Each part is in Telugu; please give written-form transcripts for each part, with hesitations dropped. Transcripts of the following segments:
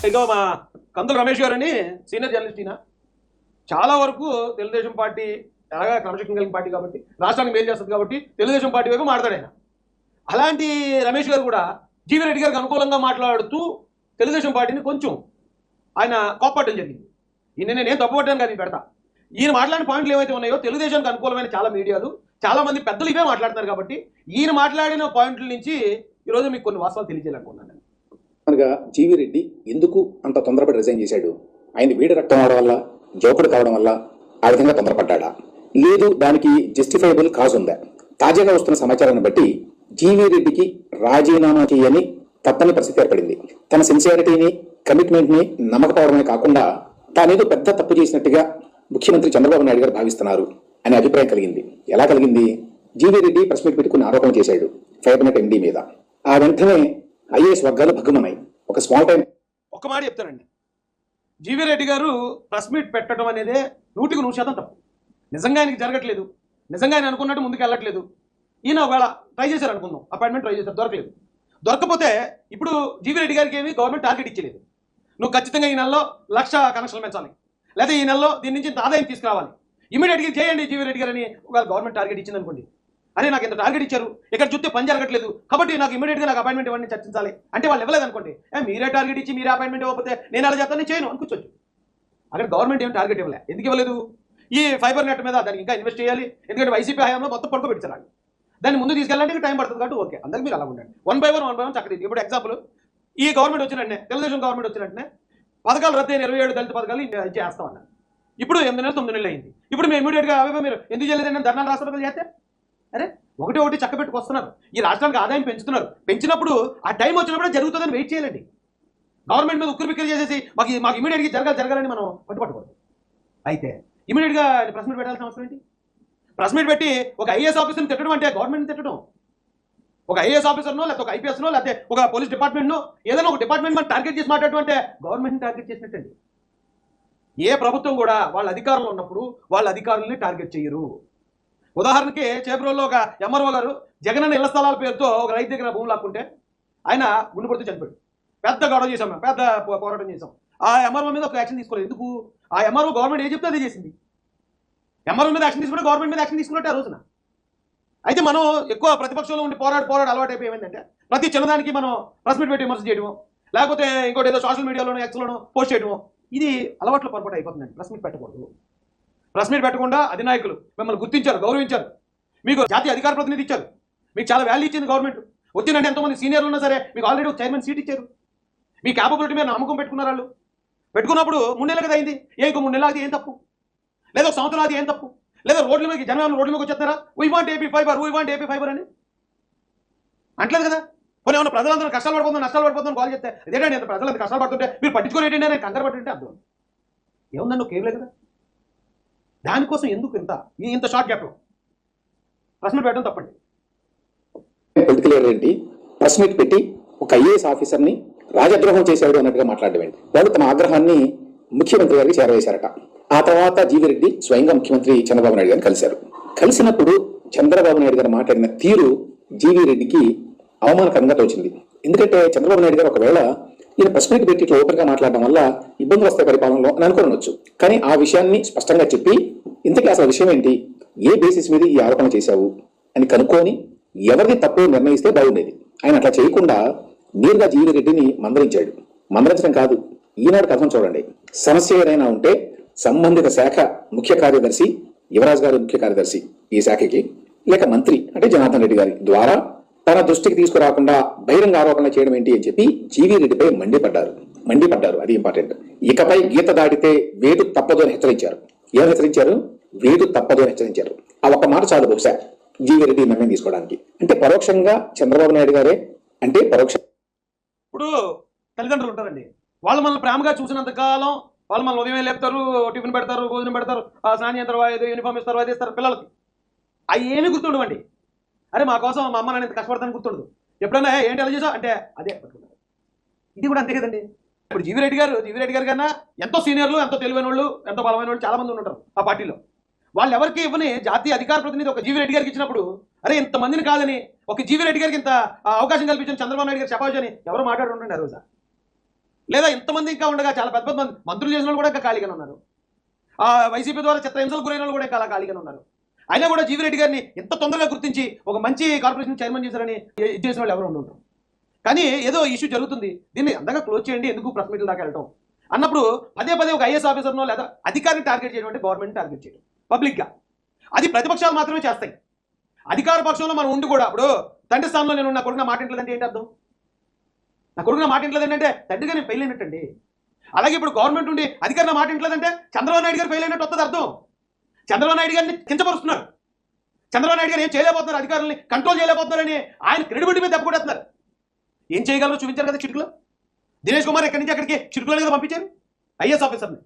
ఇక మా కందుల రమేష్ గారని సీనియర్ జర్నలిస్ట్ ఈయన చాలా వరకు తెలుగుదేశం పార్టీ ఎలాగా క్రమశిక్షణ కలిగిన పార్టీ కాబట్టి రాష్ట్రానికి మేలు చేస్తుంది కాబట్టి తెలుగుదేశం పార్టీ వైపు మాట్లాడాడు ఆయన. అలాంటి రమేష్ గారు కూడా జీవీ రెడ్డి గారికి అనుకూలంగా మాట్లాడుతూ తెలుగుదేశం పార్టీని కొంచెం ఆయన కోప్పట్టడం జరిగింది. ఈయన నేను తప్పుపట్టాను కానీ పెడతా. ఈయన మాట్లాడిన పాయింట్లు ఏవైతే ఉన్నాయో తెలుగుదేశానికి అనుకూలమైన చాలా మీడియాలు చాలా మంది పెద్దలు ఇవే మాట్లాడుతున్నారు కాబట్టి ఈయన మాట్లాడిన పాయింట్ల నుంచి ఈరోజు మీకు కొన్ని వాస్తవాలు తెలియజేయాలనుకున్నాను. అనగా జీవీ రెడ్డి ఎందుకు అంత తొందరపడి రిజైన్ చేశాడు? ఆయన వీడి రక్తం అవడం వల్ల, జోకుడు కావడం వల్ల ఆ విధంగా తొందరపడ్డా, లేదు దానికి జస్టిఫైబుల్ కాజ్ ఉందా? తాజాగా వస్తున్న సమాచారాన్ని బట్టి జీవీ రెడ్డికి రాజీనామా చేయని తప్పని పరిస్థితి ఏర్పడింది. తన సిన్సియారిటీని, కమిట్మెంట్ని నమ్మకపోవడమే కాకుండా తానేదో పెద్ద తప్పు చేసినట్టుగా ముఖ్యమంత్రి చంద్రబాబు నాయుడు గారు భావిస్తున్నారు అనే అభిప్రాయం కలిగింది. ఎలా కలిగింది? జీవీ రెడ్డి ప్రెస్ మీట్ పెట్టి కొన్ని ఆరోపణలు చేశాడు ఫైబర్నెట్ ఎండీ మీద. ఆ వెంటనే ఐఏఎస్ వర్గాలు భగ్గుమన్నాయి. ఒక స్మాల్ టైం ఒక్క మాట చెప్తానండి, జీవీ రెడ్డి గారు ప్రెస్ మీట్ పెట్టడం అనేది 100% తప్పు. నిజంగా ఆయనకి జరగట్లేదు, నిజంగా ఆయన అనుకున్నట్టు ముందుకు వెళ్ళట్లేదు. ఈయన ఒకవేళ ట్రై చేశారు అనుకుందాం, అపాయింట్మెంట్ ట్రై చేశారు, దొరకలేదు. దొరకపోతే ఇప్పుడు జీవీ రెడ్డి గారికి ఏమి గవర్నమెంట్ టార్గెట్ ఇచ్చలేదు. నువ్వు ఖచ్చితంగా ఈ నెలలో 1,00,000 కనెక్షన్లు పెంచాలి, లేదా ఈ నెలలో దీని నుంచి ఇంత ఆదాయం తీసుకురావాలి, ఇమీడియట్గా చేయండి జీవీ రెడ్డి గారని ఒకవేళ గవర్నమెంట్ టార్గెట్ ఇచ్చింది అనుకోండి. అరే నాకు ఇంత టార్గెట్ ఇచ్చారు, ఇక్కడ చూస్తే పని జరగట్లేదు కాబట్టి నాకు ఇమీడియట్గా నాకు అపాయింట్మెంట్ ఇవ్వండి చర్చించాలి అంటే వాళ్ళు ఇవ్వలేదు అనుకోండి, మీరే టార్గెట్ ఇచ్చి మీరే అపాయింట్మెంట్ ఇవ్వకపోతే నేను అలా చెప్తాను, నేను చేయను అనుకోవచ్చు. అక్కడ గవర్నమెంట్ ఏం టార్గెట్ ఇవ్వలే. ఎందుకు ఇవ్వలేదు? ఈ ఫైబర్ నెట్ మీద దానికి ఇంకా ఇన్వెస్ట్ చేయాలి, ఎందుకంటే వైసీపీ హయాంలో మొత్తం పడుకోబెట్టారు. దాన్ని ముందు తీసుకెళ్ళడానికి టైం పడుతుంది కాబట్టి ఓకే, అందరికి మీరు అలా ఉండండి. వన్ బై వన్ చక్కటి. ఇప్పుడు ఎగ్జాంపుల్, ఈ గవర్నమెంట్ వచ్చినట్టే, తెలుగుదేశం గవర్నమెంట్ వచ్చినట్టే పథకాలు రద్దు అయిన 27 దళిత పథకాలు చేస్తామన్నారు. ఇప్పుడు 8 నెలలు 9 నెలలు అయింది. ఇప్పుడు మేము ఇమీడియట్గా అవే మీరు ఎందుకు చేయలేదండి ధర్నాలు రాష్ట్రాలు చేస్తే, అరే ఒకటి చక్క పెట్టుకొస్తున్నారు, ఈ రాష్ట్రానికి ఆదాయం పెంచుతున్నారు. పెంచినప్పుడు ఆ టైం వచ్చినప్పుడు జరుగుతుందని వెయిట్ చేయాలండి. గవర్నమెంట్ మీద ఉక్కిరి బిక్కిరి చేసేసి మాకు ఇమీడియట్గా జరగాలని మనం పట్టుపట్టుకోవాలి. అయితే ఇమీడియట్గా ప్రెస్ మీట్ పెట్టాల్సిన అవసరం ఏంటి? ప్రెస్ మీట్ పెట్టి ఒక ఐఏఎస్ ఆఫీసర్ని తిట్టడం అంటే గవర్నమెంట్ని తిట్టడం. ఒక ఐఏఎస్ ఆఫీసర్నో లేకపోతే ఒక ఐపీఎస్నో లేకపోతే ఒక పోలీస్ డిపార్ట్మెంట్నో ఏదైనా ఒక డిపార్ట్మెంట్ మనం టార్గెట్ చేసి మాట్లాడటం అంటే గవర్నమెంట్ని టార్గెట్ చేసినట్టండి. ఏ ప్రభుత్వం కూడా వాళ్ళ అధికారంలో ఉన్నప్పుడు వాళ్ళ అధికారుల్ని టార్గెట్ చేయరు. ఉదాహరణకి చేబ్రోల్లో ఒక ఎంఆర్ఓ గారు జగనన్న ఇళ్ల స్థలాల పేరుతో ఒక రైతు దగ్గర భూమి లాక్కుంటే ఆయన గుండె పడుతూ చనిపోయాడు. పెద్ద గొడవ చేసాం, మేము పెద్ద పోరాటం చేసాం. ఆ ఎంఆర్ఓ మీద ఒక యాక్షన్ తీసుకోలేదు. ఎందుకు? ఆ ఎంఆర్ఓ గవర్నమెంట్ ఏం చెప్తే అదే చేసింది. ఎంఆర్ఓ మీద యాక్షన్ తీసుకుంటే గవర్నమెంట్ మీద యాక్షన్ తీసుకున్నట్టే ఆ రోజున. అయితే మనం ఎక్కువ ప్రతిపక్షంలో ఉండి పోరాడు అలవాటు అయిపోయి ఏమైందంటే ప్రతి చిన్నదానికి మనం ప్రెస్ మీట్ పెట్టి విమర్శ చేయడము, లేకపోతే ఇంకోటి ఏదో సోషల్ మీడియాలోనో ఎక్స్లోనో పోస్ట్ చేయడము, ఇది అలవాట్లో పొరపాటు అయిపోతుందండి. ప్రెస్ మీట్ పెట్టకూడదు. ప్రెస్ మీట్ పెట్టకుండా అధినాయకులు మిమ్మల్ని గుర్తించారు, గౌరవించారు, మీకు జాతీయ అధికార ప్రతినిధి ఇచ్చారు, మీకు చాలా వాల్యూ ఇచ్చింది గవర్నమెంట్. వచ్చిందంటే ఎంతోమంది సీనియర్లు ఉన్నా సరే మీకు ఆల్రెడీ ఒక చైర్మన్ సీట్ ఇచ్చారు. మీ క్యాపబిలిటీ మీద నమ్మకం పెట్టుకున్నారు వాళ్ళు. పెట్టుకున్నప్పుడు 3 నెలలు కదా అయింది, ఇంకో 3 నెలలు అది ఏం తప్పు? లేదా ఒక సంవత్సరం అది ఏం తప్పు? లేదా రోడ్ల మీద జనాలు రోడ్ల మీద వచ్చేస్తారా వీ వాంట్ ఏపీ ఫైబర్ అని అంటలేదు కదా. కొన్ని ఏమన్నా ప్రజలందరూ కష్టాలు పడిపోతుంది కాల్ చేస్తే ఇదేంటండి ఎంత ప్రజలంతా కష్టాలు పడుతుంటే మీరు పట్టించుకోలేండి నేను కంగారు పడుతుంటే అర్థం ఏముందండి, ఒక కేవలే కదా. దానికోసం ఎందుకు ఇంత షార్ట్ గ్యాప్లో ప్రెస్ మీట్ పెట్టడం తప్పండి. పొలిటికల్ లీడర్ ఏంటి ప్రెస్ మీట్ పెట్టి ఒక ఐఏఎస్ ఆఫీసర్ని రాజద్రోహం చేశాడు అన్నట్టుగా మాట్లాడడం ఏంటి? వాళ్ళు తమ ఆగ్రహాన్ని ముఖ్యమంత్రి గారికి చేరవేశారట. ఆ తర్వాత జీవీ రెడ్డి స్వయంగా ముఖ్యమంత్రి చంద్రబాబు నాయుడు గారిని కలిశారు. కలిసినప్పుడు చంద్రబాబు నాయుడు గారు మాట్లాడిన తీరు జీవీ రెడ్డికి అవమానకరంగా తోచింది. ఎందుకంటే చంద్రబాబు నాయుడు గారు ఒకవేళ ఈయన ప్రెస్ మీట్ పెట్టి ఇట్లా ఓపెన్గా మాట్లాడడం వల్ల ఇబ్బందులు వస్తాయి పరిపాలనలో అని అనుకోవచ్చు. కానీ ఆ విషయాన్ని స్పష్టంగా చెప్పి ఇంతకీ అసలు విషయం ఏంటి, ఏ బేసిస్ మీద ఈ ఆరోపణ చేశావు అని కనుక్కొని ఎవరిది తప్పు నిర్ణయిస్తే బాగుండేది. ఆయన అట్లా చేయకుండా నేరుగా జీవీ రెడ్డిని మందలించాడు. మందలించడం కాదు, ఈనాడు కథను చూడండి. సమస్య ఏదైనా ఉంటే సంబంధిత శాఖ ముఖ్య కార్యదర్శి యువరాజ్ గారి ముఖ్య కార్యదర్శి ఈ శాఖకి లేక మంత్రి అంటే జనార్దన్ రెడ్డి గారి ద్వారా తన దృష్టికి తీసుకురాకుండా బహిరంగ ఆరోపణలు చేయడం ఏంటి అని చెప్పి జీవీ రెడ్డిపై మండిపడ్డారు. అది ఇంపార్టెంట్. ఇకపై గీత దాటితే వేటు తప్పదు అని హెచ్చరించారు. ఏం హెచ్చరించారు? వేటు తప్పదు అని హెచ్చరించారు. ఆ ఒక్క మాట చాలు బహుశా జీవీ రెడ్డి నిర్ణయం తీసుకోవడానికి. అంటే పరోక్షంగా చంద్రబాబు నాయుడు గారే అంటే పరోక్ష. ఇప్పుడు తల్లిదండ్రులు ఉంటారండి, వాళ్ళు మనల్ని ప్రేమగా చూసినంత కాలం వాళ్ళు మనల్ని ఉదయం లేపుతారు, టిఫిన్ పెడతారు, భోజనం పెడతారు, స్నానం చేస్తారు, యూనిఫామ్ ఇస్తారు, అది ఇస్తారు పిల్లలకి. అవి ఏమీ గుర్తుండవండి. అరే మా కోసం మా అమ్మ నాన్న ఇంత కష్టపడతాను గుర్తుండదు. ఎప్పుడైనా ఏంటి ఎలా చేసావు అంటే అదే పట్టుకుంటారు. ఇది కూడా అంతే కదండి. ఇప్పుడు జీవీ రెడ్డి గారు కన్నా ఎంతో సీనియర్లు, ఎంతో తెలివైన వాళ్ళు, ఎంతో బలమైన వాళ్ళు చాలా మంది ఉంటారు ఆ పార్టీలో. వాళ్ళు ఎవరికి ఇవ్వని జాతీయ అధికార ప్రతినిధి ఒక జీవీ రెడ్డి గారికి ఇచ్చినప్పుడు అరే ఇంతమందిని కాదని ఒక జీవీ రెడ్డి గారికి ఇంత అవకాశం కల్పించిన చంద్రబాబు నాయుడు గారు చెప్పవచ్చు అని ఎవరు మాట్లాడుతుంటండి ఆ రోజు. లేదా ఇంతమంది ఇంకా ఉండగా చాలా పెద్ద పెద్ద మంత్రులు చేసిన వాళ్ళు కూడా ఇంకా ఖాళీగానే ఉన్నారు. వైసీపీ ద్వారా చిత్రహింసలకు గురైన వాళ్ళు కూడా ఇంకా అలా ఖాళీగానే ఉన్నారు. అయినా కూడా జీవిరెడ్డి గారిని ఎంత తొందరగా గుర్తించి ఒక మంచి కార్పొరేషన్ చైర్మన్ చేశారని చేసిన వాళ్ళు ఎవరు ఉండరు. కానీ ఏదో ఇష్యూ జరుగుతుంది, దీన్ని అంతగా క్లోజ్ చేయండి, ఎందుకు ప్రెస్ మీట్ల దాకా వెళ్ళటం అన్నప్పుడు పదే పదే ఒక ఐఏఎస్ ఆఫీసర్నో లేదా అధికారిని టార్గెట్ చేయడం అంటే గవర్నమెంట్ టార్గెట్ చేయడం పబ్లిక్గా. అది ప్రతిపక్షాలు మాత్రమే చేస్తాయి. అధికార పక్షంలో మనం ఉండి కూడా ఇప్పుడు తండ్రి స్థానంలో నేను నా కొడుకున మాట ఇంట్లేదంటే ఏంటి అర్థం? నా కొడుకున మాట ఇంట్లేదంటే తండ్రిగా నేను ఫెయిల్ అయినట్టండి. అలాగే ఇప్పుడు గవర్నమెంట్ ఉండి అధికారిని మాట ఇంట్లేదంటే చంద్రబాబు నాయుడు గారు ఫెయిల్ అయినట్టు వస్తుంది అర్థం. చంద్రబాబు నాయుడు గారిని కించపరుస్తున్నారు. చంద్రబాబు నాయుడు గారు ఏం చేయలేకపోతున్నారు, అధికారులని కంట్రోల్ చేయలేకపోతున్నారని ఆయన క్రెడిబిలిటీ మీద దెబ్బ కొట్టేస్తున్నారు. ఏం చేయగలరో చూపించారు కదా చిటుకులో. దినేష్ కుమార్ ఎక్కడి నుంచి అక్కడికి చిటుకులో కదా పంపించారు ఐఏఎస్ ఆఫీసర్ని.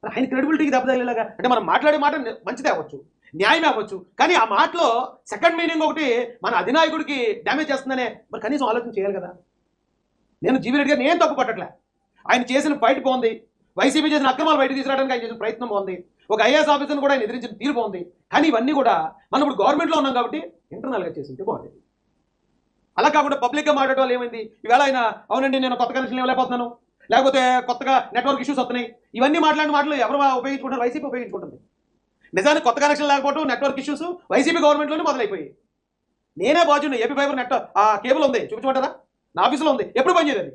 ఆయన క్రెడిబిలిటీకి దెబ్బ తగిలేలాగా అంటే మనం మాట్లాడే మాట మంచిదే అవ్వచ్చు, న్యాయమే అవ్వచ్చు, కానీ ఆ మాటలో సెకండ్ మీనింగ్ ఒకటి మన అధినాయకుడికి డ్యామేజ్ చేస్తుందనే మరి కనీసం ఆలోచన చేయాలి కదా. నేను జీవిరెడ్డి గారిని ఏం తప్పు పట్టట్లే. ఆయన చేసిన ఫైట్ బాగుంది, వైసీపీ చేసిన అక్రమాలు బయట తీసుకురావడానికి ఆయన చేసిన ప్రయత్నం బాగుంది, ఒక ఐఏఎస్ ఆఫీసర్ని కూడా ఆయన ఎదిరించిన తీరు బాగుంది. కానీ ఇవన్నీ కూడా మనం ఇప్పుడు గవర్నమెంట్లో ఉన్నాం కాబట్టి ఇంటర్నల్గా చేసింటే బాగుంటుంది. అలా కాకుండా పబ్లిక్గా మాట్లాడే వాళ్ళు ఏమైంది, ఈవేళ ఆయన అవునండి నేను కొత్త కనెక్షన్ ఇవ్వలేకపోతున్నాను, లేకపోతే కొత్తగా నెట్వర్క్ ఇష్యూస్ వస్తున్నాయి, ఇవన్నీ మాట్లాడిన మాటలు ఎవరు ఉపయోగించుకుంటారు? వైసీపీ ఉపయోగించుకుంటుంది. నిజానికి కొత్త కనెక్షన్ లేకపోవడం, నెట్వర్క్ ఇష్యూస్ వైసీపీ గవర్నమెంట్లోనే మొదలైపోయాయి. నేనే బాజున్నా, ఏపీ ఫైబర్ నెట్ ఆ కేబుల్ ఉంది చూపించమంటారా, నా ఆఫీస్లో ఉంది, ఎప్పుడు పనిచేయదు అది.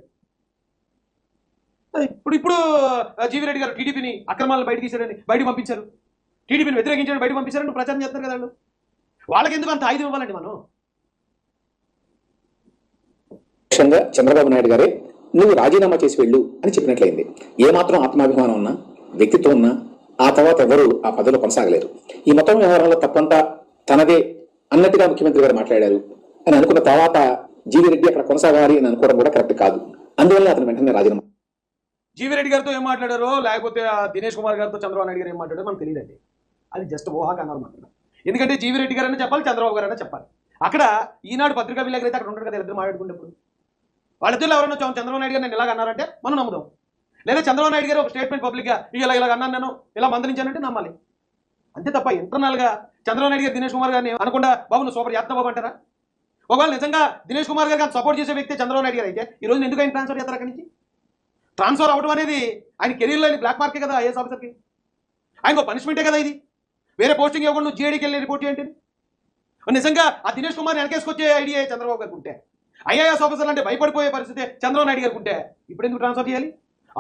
ఇప్పుడు జీవిరెడ్డి గారు టీడీపీని అక్రమాలను బయట తీశారని బయటకు పంపించారు, టీడీపీని వ్యతిరేకించారని బయటకు పంపించారని ప్రచారం చేస్తారు కదా వాళ్ళు. వాళ్ళకి ఎందుకు అంత ఆయుధం ఇవ్వాలండి మనం? చంద్రబాబు నాయుడు గారే నువ్వు రాజీనామా చేసి వెళ్ళు అని చెప్పినట్లయింది. ఏమాత్రం ఆత్మాభిమానం ఉన్నా, వ్యక్తిత్వం ఉన్నా ఆ తర్వాత ఎవరు ఆ పదవిలో కొనసాగలేరు. ఈ మొత్తం వ్యవహారంలో తప్పంతా తనదే అన్నట్టుగా ముఖ్యమంత్రి గారు మాట్లాడారు అని అనుకున్న తర్వాత జీవిరెడ్డి అక్కడ కొనసాగాలి అని అనుకోవడం కూడా కరెక్ట్ కాదు. అందువల్ల అతను వెంటనే రాజీనామా. జీవిరెడ్డి గారితో ఏం మాట్లాడారో లేకపోతే దినేష్ కుమార్ గారితో చంద్రబాబు నాయుడు గారు ఏం మాట్లాడారో మనకు తెలియదండి. అది జస్ట్ ఊహాకన్నారు మాట్లాడారు. ఎందుకంటే జీవిరెడ్డి గారైనా చెప్పాలి, చంద్రబాబు గారైనా చెప్పాలి. అక్కడ ఈనాడు పత్రికా విలేకరు అయితే అక్కడ ఉంటారు కదా, ఇద్దరు మాట్లాడుకునేప్పుడు వాళ్ళిద్దరు ఎవరైనా చంద్రబాబు నాయుడు గారు నేను ఇలాగ అన్నారంటే మనం నమ్ముదాం. లేదా చంద్రబాబు నాయుడు గారు ఒక స్టేట్మెంట్ పబ్లిక్గా ఇలాగ అన్నాను, నేను ఇలా మందలించానంటే నమ్మాలి. అంతే తప్ప ఇంటర్నల్గా చంద్రబాబు నాయుడు గారు దినేష్ కుమార్ గారిని అనకుండా బాబు నువ్వు సూపర్ చేస్తా బాబు అంటారా? ఒకవేళ నిజంగా దినేష్ కుమార్ గారికి సపోర్ట్ చేసే వ్యక్తి చంద్రబాబు నాయుడు గారు అయితే ఈ రోజు ఎందుకు ఆయన ట్రాన్స్ఫర్ చేస్తారు? అక్కడి నుంచి ట్రాన్స్ఫర్ అవ్వడం అనేది ఆయన కెరీర్లో బ్లాక్ మార్కే కదా ఐఏఎస్ ఆఫీసర్కి. ఆయనకు పనిష్మెంటే కదా ఇది. వేరే పోస్టింగ్ ఇవ్వకుండా నువ్వు జీఐడీకి వెళ్ళి రిపోర్ట్ చేయండి. నిజంగా ఆ దినేష్ కుమార్ వెనకేసుకొచ్చే ఐడియా చంద్రబాబు గారికి ఉంటే, ఐఏఎస్ ఆఫీసర్లు అంటే భయపడిపోయే పరిస్థితి చంద్రబాబు నాయుడు గారికి ఉంటే ఇప్పుడు ఎందుకు ట్రాన్స్ఫర్ చేయాలి?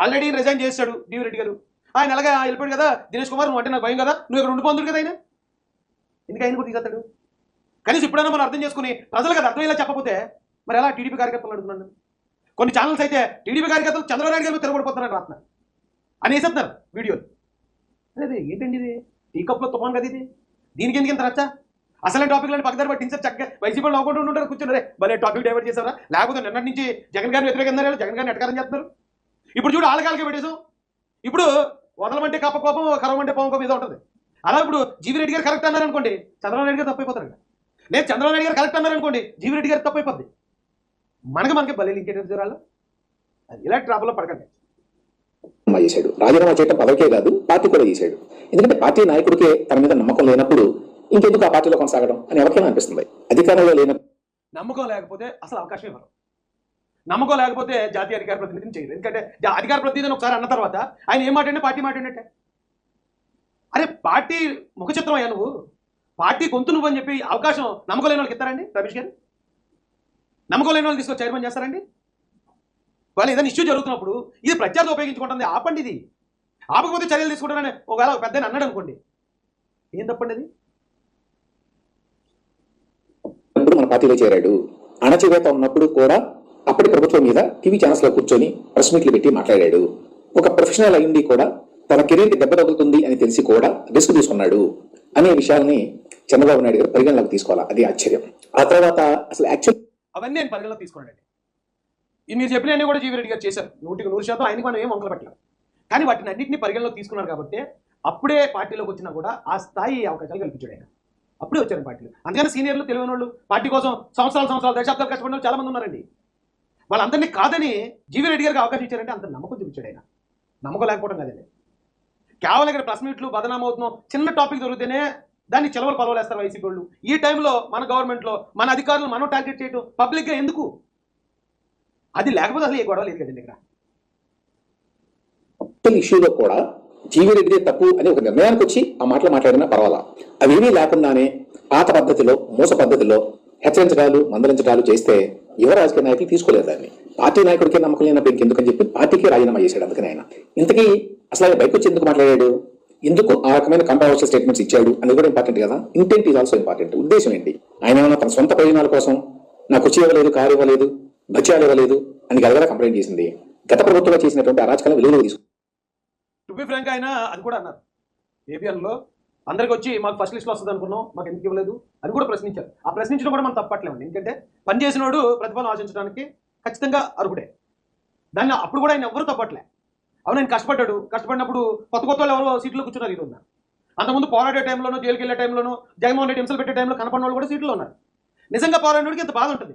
ఆల్రెడీ రిజైన్ చేశాడు జీవిరెడ్డి గారు. ఆయన అలాగే వెళ్ళిపోయాడు కదా. దినేష్ కుమార్ నువ్వు అంటే నాకు భయం కదా, నువ్వు ఇక్కడ ఉండిపోందుడు కదా ఆయన, ఎందుకు ఆయన కూడా తీసేస్తాడు? కనీసం ఇప్పుడైనా మనం అర్థం చేసుకుని ప్రజలకు అది అర్థమయ్యేలా చెప్పకపోతే మరి ఎలా? టీడీపీ కార్యకర్తలు అడుగుతున్నాను. కొన్ని ఛానల్స్ అయితే టీడీపీ కార్యకర్తలు చంద్రబాబు నాయుడు గారు తిరగబడిపోతున్నారని రాస్తున్నారు అని వేసేస్తున్నారు వీడియోలు. అదే ఏంటండి ఇది? టీ కప్లో తుఫాన్ కదా ఇది, దీనికి ఎందుకు ఇంత రచ్చా? అసలు టాపిక్లను పక్కదారి పట్టించారు చక్కగా. వైసీపీ నవ్వుకుంటూ ఉంటారు, కూర్చున్నారే భలే టాపిక్ డైవర్ట్ చేశారా? లేకపోతే నిన్నటి నుంచి జగన్ గారిని వ్యతిరేకిస్తున్నారు, జగన్ గారిని ఎటకారం చేస్తున్నారు. ఇప్పుడు చూడు ఆలకాలకే పెట్టేసాం. ఇప్పుడు వదలమంటే కప్ప కోపం, కరవమంటే పాము కోపం ఏదో ఉంటుంది. అలా ఇప్పుడు జీవిరెడ్డి గారు కరెక్ట్ అన్నారు అనుకోండి, చంద్రబాబు నాయుడు గారు తప్పైపోతారు. లేదు చంద్రబాబు నాయుడు గారు కరెక్ట్ అన్నారు అనుకోండి, జీవిరెడ్డి గారు తప్పైపోద్ది. మనకి భలే ఇంకేంటి రాళ్ళు. అది ఇలాంటి ట్రాపుల్లో పడకండి. చేశాడు రాజీనామా చేయడం పదవికే కాదు, పార్టీ కూడా చేశాడు. ఎందుకంటే పార్టీ నాయకుడికే తన మీద నమ్మకం లేనప్పుడు ఇంకెందుకు ఆ పార్టీలో కొనసాగడం అని ఎవరికైనా అనిపిస్తుంది. అధికారంలో లేనప్పుడు నమ్మకం లేకపోతే అసలు అవకాశం ఇవ్వరు. నమ్మకం లేకపోతే జాతీయ అధికార ప్రతినిధిని చేయరు. ఎందుకంటే అధికార ప్రతినిధిని ఒకసారి అన్న తర్వాత ఆయన ఏం మాట్లాడినా పార్టీ మాట్లాడినట్టే. అరే పార్టీ ముఖ చిత్రం అయ్యా నువ్వు, పార్టీ గొంతు నువ్వు అని చెప్పి అవకాశం నమ్మకం లేని వాళ్ళకి ఇస్తారండి? రమేష్ గారు నమ్మకం లేని వాళ్ళు తీసుకొని చైర్మన్ చేస్తారండి? వాళ్ళు ఏదైనా ఇష్యూ జరుగుతున్నప్పుడు ఇది ప్రత్యర్థి ఉపయోగించుకుంటుంది, ఆపండి. ఇది ఆపకపోతే చర్యలు తీసుకుంటారని ఒకవేళ ఒక పెద్ద అన్నాడు అనుకోండి, ఏం తప్పండి అది? మన పార్టీలో చేరాడు. అణచివేత ఉన్నప్పుడు కూడా అప్పటి ప్రభుత్వం మీద టీవీ ఛానల్స్ లో కూర్చొని ప్రెస్ మీట్లు పెట్టి మాట్లాడాడు. ఒక ప్రొఫెషనల్ అయ్యింది కూడా తన కెరీర్కి దెబ్బ తగులుతుంది అని తెలిసి కూడా రిస్క్ తీసుకున్నాడు అనే విషయాల్ని చంద్రబాబు నాయుడు గారు పరిగణలోకి తీసుకోవాలా, అది ఆశ్చర్యం. ఆ తర్వాత అసలు యాక్చువల్ అవన్నీ నేను పరిగణలోకి తీసుకున్నానండి. మీరు చెప్పినవన్నీ కూడా జీవిరెడ్డి గారు చేశారు 100%. ఆయనకి మనం ఏం వంకలు పెట్టలేదు. కానీ వాటిని అన్నింటినీ పరిగణలోకి తీసుకున్నారు కాబట్టి అప్పుడే పార్టీలోకి వచ్చినా కూడా ఆ స్థాయి అవకాశాలు కల్పించాడు ఆయన. అప్పుడే వచ్చారు పార్టీలో. అందుకని సీనియర్లు తెలియని వాళ్ళు పార్టీ కోసం సంవత్సరాలు దశాబ్దాలు కష్టపడిన చాలా మంది ఉన్నారండి. వాళ్ళందరినీ కాదని జీవిరెడ్డి గారికి అవకాశం ఇచ్చారంటే అంత నమ్మకం చూపించాడు ఆయన. నమ్మకం లేకపోవడం కాదండి, కేవలం ఇక్కడ ప్రెస్ మీట్లు బదనామా అవుతున్నాం, చిన్న టాపిక్ దొరికితేనే దాన్ని చిలవలు పలవలేస్తారు వైసీపీ వాళ్ళు. ఈ టైంలో మన గవర్నమెంట్లో మన అధికారులు మనం టార్గెట్ చేయడం పబ్లిక్గా ఎందుకు? అది లేకపోతే అసలు ఏ గొడవ లేదు కదండి ఇక్కడ. ఇష్యూలో కూడా జీవీ రెడ్డిదే తప్పు అని ఒక నిర్ణయానికి వచ్చి ఆ మాటలు మాట్లాడినా పర్వాలా. అవేమీ లేకుండానే పాత పద్ధతిలో మోస పద్ధతిలో హెచ్చరించడాలు మందలించడాలు చేస్తే యువ రాజకీయ నాయకులు తీసుకోలేదు దాన్ని. పార్టీ నాయకుడికే నమ్మకం లేనప్పుడు ఇంకెందుకని చెప్పి పార్టీకి రాజీనామా చేశాడు. అందుకని ఆయన ఇంతకీ అసలు ఆయన బయటకు వచ్చి ఎందుకు మాట్లాడాడు, ఎందుకు ఆ రకమైన కంట్రవర్షియల్ స్టేట్మెంట్స్ ఇచ్చాడు అనేది కూడా ఇంపార్టెంట్ కదా. Intent is also important. ఉద్దేశం ఏంటి? ఆయన ఏమైనా తన సొంత ప్రయోజనాల కోసం నాకు కుర్చీ ఇవ్వలేదు, కారు ఇవ్వలేదు, భత్యాలు ఇవ్వలేదు అని గలగల కంప్లైంట్ చేసింది. గత ప్రభుత్వంలో చేసినటువంటి అరాచకాలను విలువలు తీసుకు టు బి ఫ్రాంక్ ఆయన అది కూడా అన్నారు. ఏబిఎన్లో అందరికి వచ్చి మాకు ఫస్ట్ లిస్ట్లో వస్తుంది అనుకున్నాం, మాకు ఎందుకు ఇవ్వలేదు అని కూడా ప్రశ్నించారు. ఆ ప్రశ్నించడం కూడా మనం తప్పట్లేమండి. ఎందుకంటే పనిచేసినోడు ప్రతిఫలం ఆశించడానికి ఖచ్చితంగా అర్హుడే. దాన్ని అప్పుడు కూడా ఆయన ఎవరు తప్పట్లే. అవును, ఆయన కష్టపడినప్పుడు కొత్త వాళ్ళు ఎవరో సీట్లో కూర్చున్నారు. ఇది ఉన్నారు. అంతకుముందు పోరాడే టైంలోనూ, జైలుకి వెళ్ళే టైంలోనూ, జగన్మోహన్ రెడ్డి హింసలు పెట్టే టైంలో కనపడిన వాళ్ళు కూడా సీట్లో ఉన్నారు. నిజంగా పోరాడినోడికి ఇంత బాధ ఉంటుంది.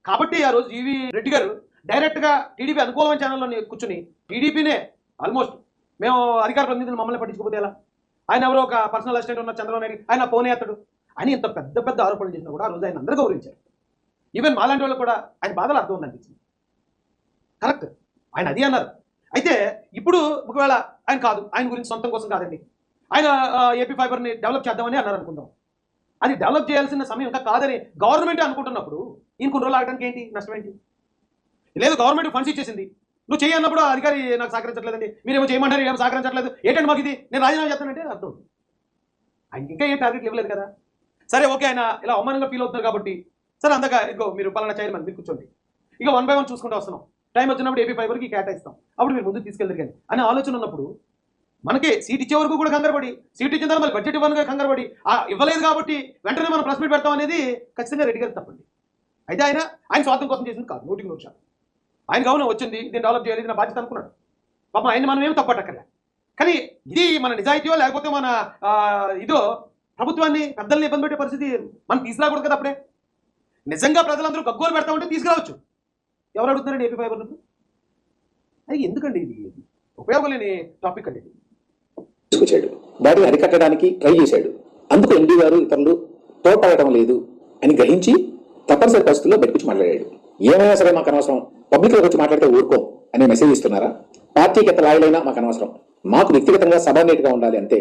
కాబట్టి ఆ రోజు జీవీ రెడ్డి గారు డైరెక్ట్గా టీడీపీ అనుకూలమైన ఛానల్లో కూర్చుని టీడీపీనే ఆల్మోస్ట్ మేము అధికార ప్రతినిధులు మమ్మల్ని పట్టించుకోపోతే ఎలా, ఆయన ఎవరో ఒక పర్సనల్ అసిస్టెంట్ ఉన్న చంద్రబాబు నాయుడు ఆయన ఫోన్ ఎత్తడు అని ఇంత పెద్ద పెద్ద ఆరోపణలు చేసినా కూడా ఆ రోజు ఆయన అందరూ గౌరవించారు. ఈవెన్ మాలాంటి వాళ్ళు కూడా ఆయన బాధలు అర్థం ఉందనిపించింది. కరెక్ట్, ఆయన అది అన్నారు. అయితే ఇప్పుడు ఒకవేళ ఆయన కాదు, ఆయన గురించి సొంతం కోసం కాదండి, ఆయన ఏపీ ఫైబర్ని డెవలప్ చేద్దామని అన్నారు అనుకుందాం. అది డెవలప్ చేయాల్సిన సమయం ఇంకా కాదని గవర్నమెంట్ అనుకుంటున్నప్పుడు ఈయన కొన్ని రోజులు ఆగడానికి ఏంటి నష్టం ఏంటి? లేదు, గవర్నమెంట్ ఫండ్స్ ఇచ్చేసింది, నువ్వు చేయన్నప్పుడు అధికారి నాకు సహకరించట్లేదండి, మీరేమో చేయమంటారు, ఏమో సహకరించట్లేదు, ఏంటంటే మాకు ఇది నేను రాజీనామా చేస్తానంటే అర్థం. ఆయనకి ఇంకా ఏం టార్గెట్ ఇవ్వలేదు కదా. సరే ఓకే, ఆయన ఇలా అవమానంగా ఫీల్ అవుతున్నారు కాబట్టి సరే అందాక ఇదిగో మీరు పలానా చైర్మన్ మీరు కూర్చోండి, ఇక 1 by 1 చూసుకుంటూ వస్తున్నాం, టైం వచ్చినప్పుడు ఏపీ ఫైబర్కి కేటాయిస్తాం, అప్పుడు మీరు ముందుకు తీసుకెళ్ళరు కానీ అనే ఆలోచన ఉన్నప్పుడు మనకి సీట్ ఇచ్చే వరకు కూడా కంగారుపడి, సీట్ ఇచ్చిన తర్వాత మళ్ళీ బడ్జెట్ ఇవ్వనుగా కంగారుపడి ఇవ్వలేదు కాబట్టి వెంటనే మనం ప్రెస్ మీట్ పెడతాం అనేది ఖచ్చితంగా రెడ్డి గారు తప్పండి. అయితే ఆయన స్వార్థం కోసం చేసింది కాదు, 100%. ఆయన గౌరవం వచ్చింది, దీన్ని డెవలప్ చేయాలి, ఇది నా బాధ్యత అనుకున్నాడు. పాపం ఆయన మనం ఏమి తప్పట్టక్కర్లే. కానీ ఇది మన నిజాయితీయో లేకపోతే మన ఇదో ప్రభుత్వాన్ని పెద్దల్ని ఇబ్బంది పెట్టే పరిస్థితి మనం తీసుకురాకూడదు కదా. అప్పుడే నిజంగా ప్రజలందరూ గగ్గోలు పెడతా ఉంటే తీసుకురావచ్చు. ఎవరు అడుగుతున్నారండి ఏపీ ఫైబర్? అది ఎందుకండి ఇది ఉపయోగం లేని టాపిక్ అండి. తీసుకొచ్చాడు, వాటిని అరికట్టడానికి ట్రై చేశాడు. అందుకు ఎండీ గారు ఇతరులు తోడ్పడటం లేదు అని గ్రహించి తప్పనిసరి పరిస్థితుల్లో బయటకు మాట్లాడాడు. ఏమైనా సరే మాకు అనవసరం, పబ్లిక్లోకి వచ్చి మాట్లాడితే ఊరుకో అనే మెసేజ్ ఇస్తున్నారా? పార్టీకి ఎంత లాయలైనా మాకు అనవసరం, మాకు వ్యక్తిగతంగా సబార్డినేట్గా ఉండాలి అంతే.